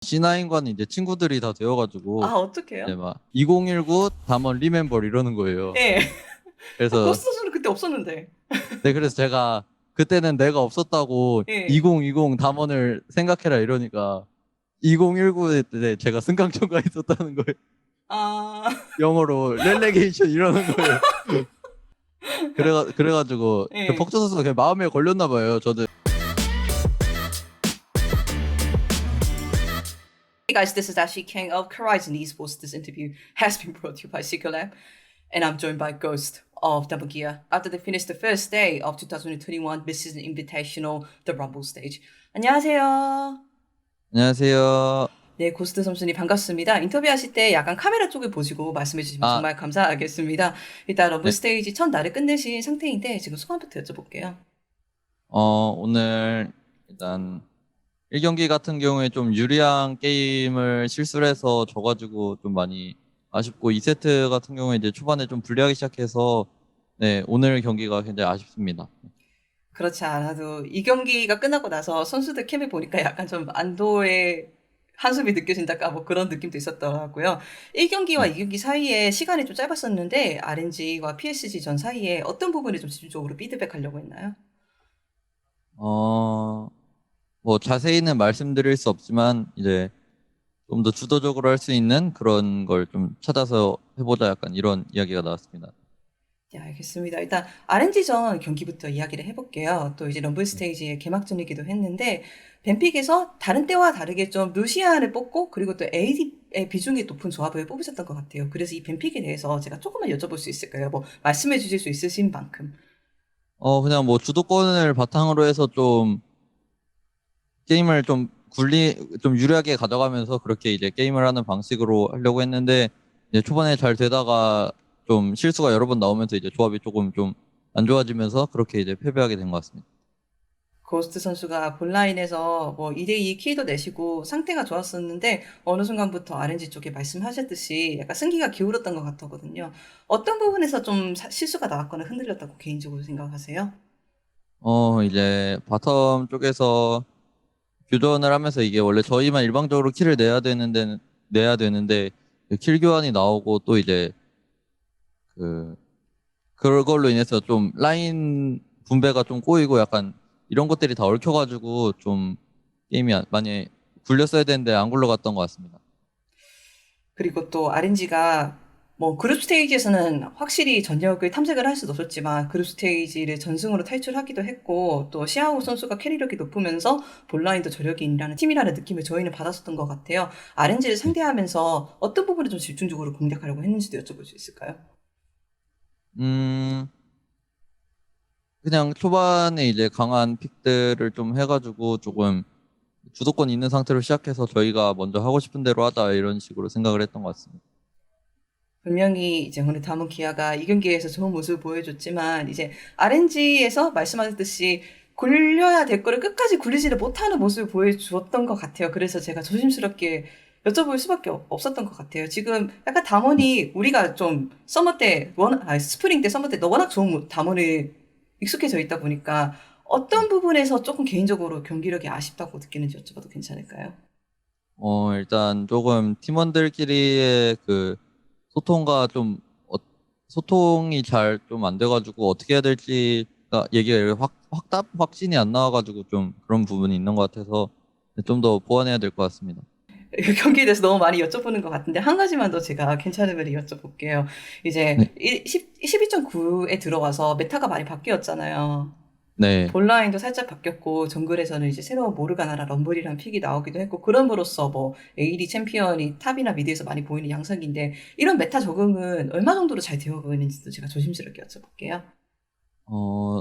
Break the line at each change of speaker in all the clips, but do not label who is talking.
C9과는 이제 친구들이 다
아,
되어가지고 이제
어떡해요?
막 2019 담원 리멤버 이러는 거예요.
예.
그래서
고스트 선수는 그때 없었는데.
네, 그래서 제가 그때는 내가 없었다고
예.
2020 담원을 생각해라 이러니까 2019에 때 제가 승강전가 있었다는 거예요.
아,
영어로 렐레게이션 이러는 거예요. 그래가지고 그
예.
퍽주 선수가 그냥 마음에 걸렸나 봐요. 저도.
Hey guys, this is Ashley King of Horizon Esports. This interview has been brought to you by Seeker and I'm joined by Ghost of Double Gear after they finished the first day of 2021 Mid-Season Invitational, the Rumble stage. 안녕하세요.
안녕하세요.
네, 고스트 선수님 반갑습니다. 인터뷰하실 때 약간 카메라 쪽을 보시고 말씀해 주시면
아,
정말 감사하겠습니다. 일단 럼블
네.
스테이지 첫 날을 끝내신 상태인데 지금 소감부터 여쭤볼게요.
오늘 일단 1경기 같은 경우에 좀 유리한 게임을 실수를 해서 져가지고 좀 많이 아쉽고 2세트 같은 경우에 이제 초반에 좀 불리하기 시작해서 네, 오늘 경기가 굉장히 아쉽습니다.
그렇지 않아도 이 경기가 끝나고 나서 선수들 캠을 보니까 약간 좀 안도의 한숨이 느껴진달까 뭐 그런 느낌도 있었더라고요. 1경기와
네.
2경기 사이에 시간이 좀 짧았었는데 RNG와 PSG 전 사이에 어떤 부분에 좀 집중적으로 피드백하려고 했나요?
어, 뭐 자세히는 말씀드릴 수 없지만 이제 좀 더 주도적으로 할 수 있는 그런 걸 좀 찾아서 해보자 약간 이런 이야기가 나왔습니다.
네, 알겠습니다. 일단 RNG전 경기부터 이야기를 해볼게요. 또 이제 럼블
네.
스테이지의 개막전이기도 했는데 벤픽에서 다른 때와 다르게 좀 루시안을 뽑고 그리고 또 AD의 비중이 높은 조합을 뽑으셨던 것 같아요. 그래서 이 벤픽에 대해서 제가 조금만 여쭤볼 수 있을까요? 뭐 말씀해 주실 수 있으신 만큼.
그냥 뭐 주도권을 바탕으로 해서 좀 게임을 좀 유리하게 가져가면서 그렇게 이제 게임을 하는 방식으로 하려고 했는데 이제 초반에 잘 되다가 좀 실수가 여러 번 나오면서 이제 조합이 조금 좀 안 좋아지면서 그렇게 이제 패배하게 된 것 같습니다.
고스트 선수가 본라인에서 뭐 2대2 킬도 내시고 상태가 좋았었는데 어느 순간부터 RNG 쪽에 말씀하셨듯이 약간 승기가 기울었던 것 같거든요. 어떤 부분에서 좀 실수가 나왔거나 흔들렸다고 개인적으로 생각하세요?
이제 바텀 쪽에서 교전을 하면서 이게 원래 저희만 일방적으로 킬을 내야 되는데 그킬 교환이 나오고 또 이제 그 그걸로 인해서 좀 라인 분배가 좀 꼬이고 약간 이런 것들이 다 얽혀가지고 좀 게임이 많이 굴렸어야 되는데 안 굴러갔던 것 같습니다.
그리고 또 RNG가 뭐 그룹 스테이지에서는 확실히 전력을 탐색을 할 수도 없었지만 그룹 스테이지를 전승으로 탈출하기도 했고 또 시아오 선수가 캐리력이 높으면서 본라인도 저력이 있는 팀이라는 느낌을 저희는 받았었던 것 같아요. RNG를
네.
상대하면서 어떤 부분을 좀 집중적으로 공략하려고 했는지도 여쭤볼 수 있을까요?
음, 그냥 초반에 이제 강한 픽들을 좀 해가지고 조금 주도권 있는 상태로 시작해서 저희가 먼저 하고 싶은 대로 하자 이런 식으로 생각을 했던 것 같습니다.
분명히 이제 오늘 담은 기아가 이 경기에서 좋은 모습을 보여줬지만 이제 RNG에서 말씀하셨듯이 굴려야 될 거를 끝까지 굴리지를 못하는 모습을 보여주었던 것 같아요. 그래서 제가 조심스럽게 여쭤볼 수밖에 없었던 것 같아요. 지금 약간
네.
담원이 우리가 좀 서머 때, 스프링 때, 서머 때 워낙 좋은 담원을 익숙해져 있다 보니까
네.
어떤 부분에서 조금 개인적으로 경기력이 아쉽다고 느끼는지 여쭤봐도 괜찮을까요?
일단 조금 팀원들끼리의 그 소통과 소통이 잘 좀 안 돼가지고 어떻게 해야 될지가 얘기가 확신이 안 나와가지고 좀 그런 부분이 있는 것 같아서 좀 더 보완해야 될 것 같습니다.
경기에 대해서 너무 많이 여쭤보는 것 같은데 한 가지만 더 제가 괜찮으면 여쭤볼게요. 이제
네.
12.9에 들어와서 메타가 많이 바뀌었잖아요.
네.
본라인도 살짝 바뀌었고 정글에서는 이제 새로운 모르가나라 럼블이라는 픽이 나오기도 했고 그럼으로써 뭐 AD 챔피언이 탑이나 미드에서 많이 보이는 양상인데 이런 메타 적응은 얼마 정도로 잘 되어가고 있는지도 제가 조심스럽게 여쭤볼게요.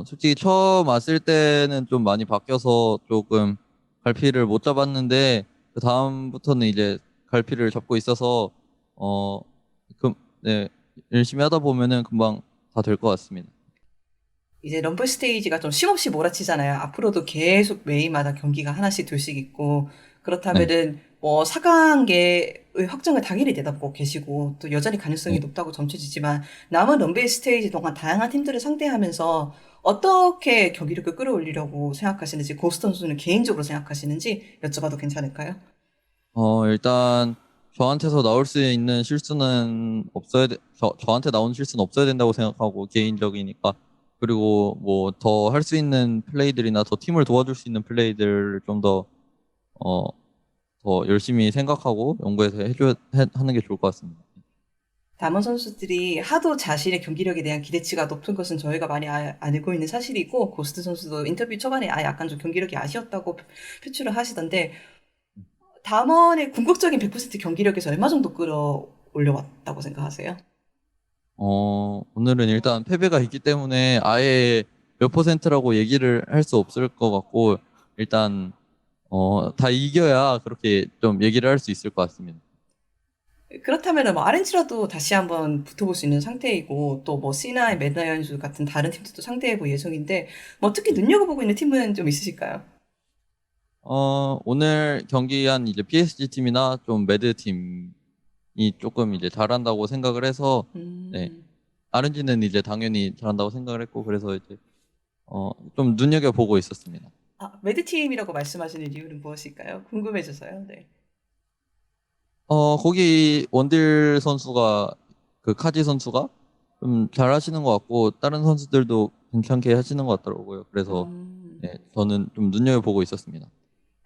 솔직히 처음 왔을 때는 좀 많이 바뀌어서 조금 갈피를 못 잡았는데 그 다음부터는 이제 갈피를 잡고 있어서 어, 네, 열심히 하다 보면은 금방 다 될 것 같습니다.
이제 럼블 스테이지가 좀 쉼없이 몰아치잖아요. 앞으로도 계속 매일마다 경기가 하나씩 둘씩 있고
네.
그렇다면은 뭐 4강의 확정을 당연히 내다보고 계시고 또 여전히 가능성이
네.
높다고 점쳐지지만 남은 럼블 스테이지 동안 다양한 팀들을 상대하면서 어떻게 경기력을 끌어올리려고 생각하시는지 고스턴 선수는 개인적으로 생각하시는지 여쭤봐도 괜찮을까요?
일단 저한테서 나올 수 있는 실수는 저한테 나오는 실수는 없어야 된다고 생각하고 개인적이니까. 그리고 뭐 더 할 수 있는 플레이들이나 더 팀을 도와줄 수 있는 플레이들을 좀 어, 더 열심히 생각하고 연구해서 하는 게 좋을 것 같습니다.
담원 선수들이 하도 자신의 경기력에 대한 기대치가 높은 것은 저희가 많이 알고 있는 사실이고, 고스트 선수도 인터뷰 초반에 약간 좀 경기력이 아쉬웠다고 표출을 하시던데, 담원의 궁극적인 100% 경기력에서 얼마 정도 끌어올려왔다고 생각하세요?
오늘은 일단 패배가 있기 때문에 아예 몇 퍼센트라고 얘기를 할 수 없을 것 같고, 일단 다 이겨야 그렇게 좀 얘기를 할 수 있을 것 같습니다.
그렇다면 뭐 RNG라도 다시 한번 붙어볼 수 있는 상태이고, 또 뭐 C나 메다연수 같은 다른 팀들도 상대해볼 예정인데, 뭐 특히 눈여겨보고 있는 팀은 좀 있으실까요?
오늘 경기한 이제 PSG 팀이나 좀 매드 팀이 조금 이제 잘한다고 생각을 해서, 네.
음,
RNG는 이제 당연히 잘한다고 생각을 했고, 그래서 이제 좀 눈여겨보고 있었습니다.
매드팀이라고 말씀하시는 이유는 무엇일까요? 궁금해져서요. 네.
거기 원딜 선수가 그 카지 선수가 좀 잘하시는 것 같고 다른 선수들도 괜찮게 하시는 것 같더라고요. 그래서
음,
네, 저는 좀 눈여겨보고 있었습니다.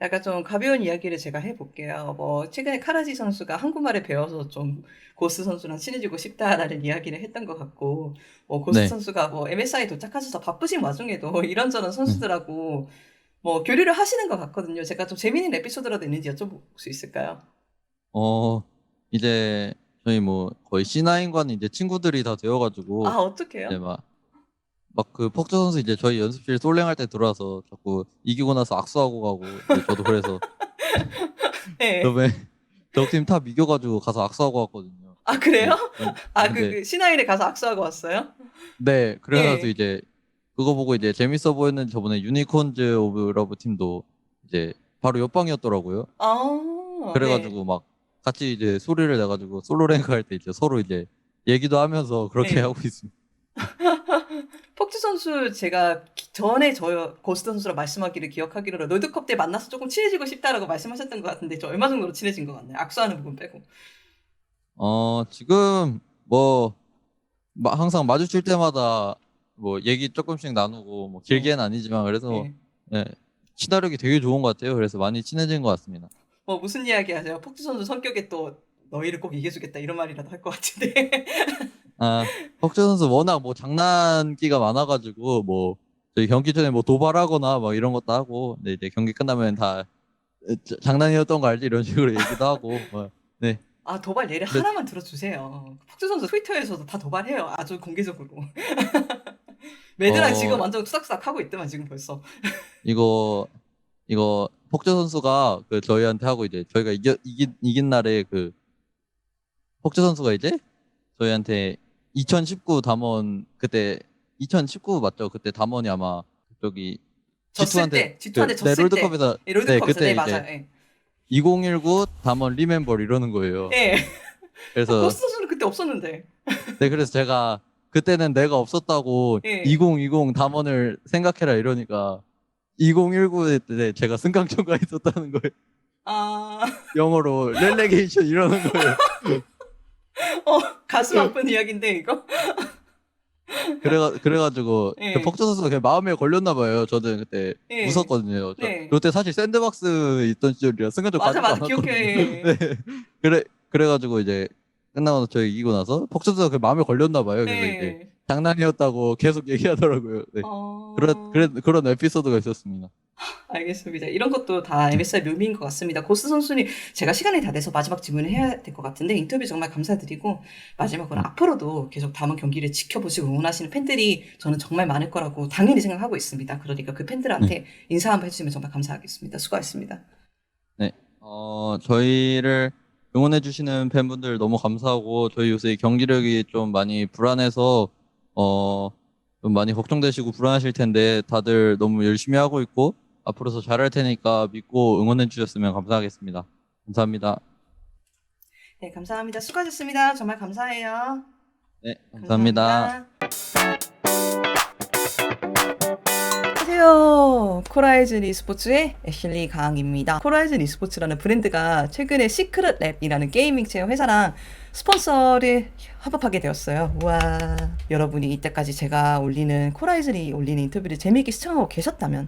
약간 좀 가벼운 이야기를 제가 해볼게요. 뭐, 최근에 카라지 선수가 한국말을 배워서 좀 고스 선수랑 친해지고 싶다라는 이야기를 했던 것 같고, 뭐, 고스
네,
선수가 뭐, MSI 도착하셔서 바쁘신 와중에도 이런저런
네.
선수들하고 뭐, 교류를 하시는 것 같거든요. 제가 좀 재미있는 에피소드라도 있는지 여쭤볼 수 있을까요?
어 이제 저희 뭐 거의 C9과는 이제 친구들이 다 되어가지고 이제
어떡해요?
막 그 폭주 선수 이제 저희 연습실 솔랭할 때 들어와서 자꾸 이기고 나서 악수하고 가고 이제 저도 그래서
네.
저번에 적팀 탑 이겨가지고 가서 악수하고 왔거든요.
그래요?
네, 근데
C9에 가서 악수하고 왔어요?
네, 그래가지고
예.
이제 그거 보고 이제 재밌어 보였는지 저번에 유니콘즈 오브 러브 팀도 이제 바로 옆방이었더라고요.
네.
그래가지고 막 같이 이제 소리를 내가지고 솔로 랭크 할 때 이제 서로 이제 얘기도 하면서 그렇게
예.
하고 있습니다.
폭주 선수 제가 전에 저 고스트 선수랑 말씀하기를 기억하기로 롤드컵 때 만나서 조금 친해지고 싶다라고 말씀하셨던 것 같은데 저 얼마 정도로 친해진 것 같나요? 악수하는 부분 빼고.
지금 뭐 항상 마주칠 때마다 뭐 얘기 조금씩 나누고 뭐
네.
길게는 아니지만 그래서
네.
네, 친화력이 되게 좋은 것 같아요. 그래서 많이 친해진 것 같습니다.
뭐 무슨 이야기 하세요? 폭주 선수 성격에 또 너희를 꼭 이겨주겠다 이런 말이라도 할 것 같은데.
아, 혁재 선수 워낙 뭐 장난기가 많아가지고 뭐 저희 경기 전에 뭐 도발하거나 막 이런 것도 하고, 네, 이제 경기 끝나면 다 장난이었던 거 알지? 이런 식으로 얘기도 하고, 네,
도발 예를
그래,
하나만 들어주세요. 폭주 선수 트위터에서도 다 도발해요. 아주 공개적으로. 매드랑 지금
어
완전 투닥투닥 하고 있더만 지금 벌써.
이거 폭재 선수가 그 저희한테 하고 이제 저희가 이긴 날에 그 폭재 선수가 이제 저희한테 2019 담원 그때 2019 맞죠? 그때 담원이 아마 저기
졌을
G2한테
때, G2한테
네,
졌을 때,
롤드컵에서
예,
네,
롤드컵에서,
그때
네,
이제
맞아요. 예.
2019 담원 리멤버 이러는 거예요.
예.
그래서
고스트 선수는 그때 없었는데.
네, 그래서 제가 그때는 내가 없었다고
예.
2020 담원을 생각해라 이러니까 2019에 때 제가 승강천가 있었다는 거예요.
아,
영어로 렐레게이션 이러는 거예요.
가슴 아픈 이야기인데, 이거?
그래가지고 그
예.
벅저 선수가 그냥 마음에 걸렸나 봐요. 저는 그때
예.
웃었거든요.
네.
그때 사실 샌드박스 있던 시절이라 승강전
맞아,
가지도
맞아. 기억해.
않았거든요. 네.
예.
그래가지고 이제 끝나고 저희 이기고 나서 벅저 선수가 그 마음에 걸렸나 봐요. 그래서 이제
예.
장난이었다고 계속 얘기하더라고요. 네.
어,
그런 에피소드가 있었습니다.
알겠습니다. 이런 것도 다 MSI 묘미인 것 같습니다. 고스 선수님, 제가 시간이 다 돼서 마지막 질문을 해야 될 것 같은데, 인터뷰 정말 감사드리고, 마지막으로
네.
앞으로도 계속 남은 경기를 지켜보시고 응원하시는 팬들이 저는 정말 많을 거라고 당연히 생각하고 있습니다. 그러니까 그
네.
팬들한테 인사 한번 해주시면 정말 감사하겠습니다. 수고하셨습니다.
네. 저희를 응원해주시는 팬분들 너무 감사하고, 저희 요새 경기력이 좀 많이 불안해서, 어, 좀 많이 걱정되시고 불안하실 텐데, 다들 너무 열심히 하고 있고, 앞으로 더 잘할 테니까 믿고 응원해주셨으면 감사하겠습니다. 감사합니다.
네, 감사합니다. 수고하셨습니다. 정말 감사해요.
네, 감사합니다.
감사합니다. 하세요. 안녕하세요. 코라이즌 e스포츠의 애슐리 강입니다. 코라이즌 e스포츠라는 브랜드가 최근에 시크릿 랩이라는 게이밍 체험 회사랑 스폰서를 협업하게 되었어요. 우와. 여러분이 이때까지 제가 올리는 코라이즌이 올리는 인터뷰를 재미있게 시청하고 계셨다면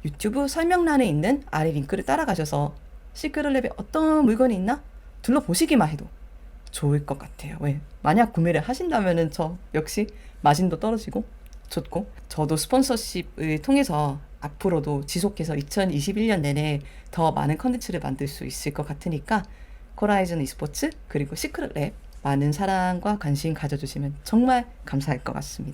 유튜브 설명란에 있는 아래 링크를 따라가셔서 시크릿 랩에 어떤 물건이 있나 둘러보시기만 해도 좋을 것 같아요. 왜? 만약 구매를 하신다면은 저 역시 마진도 떨어지고 좋고, 저도 스폰서십을 통해서 앞으로도 지속해서 2021년 내내 더 많은 컨텐츠를 만들 수 있을 것 같으니까 코라이즌 e스포츠 그리고 시크릿 랩 많은 사랑과 관심 가져주시면 정말 감사할 것 같습니다.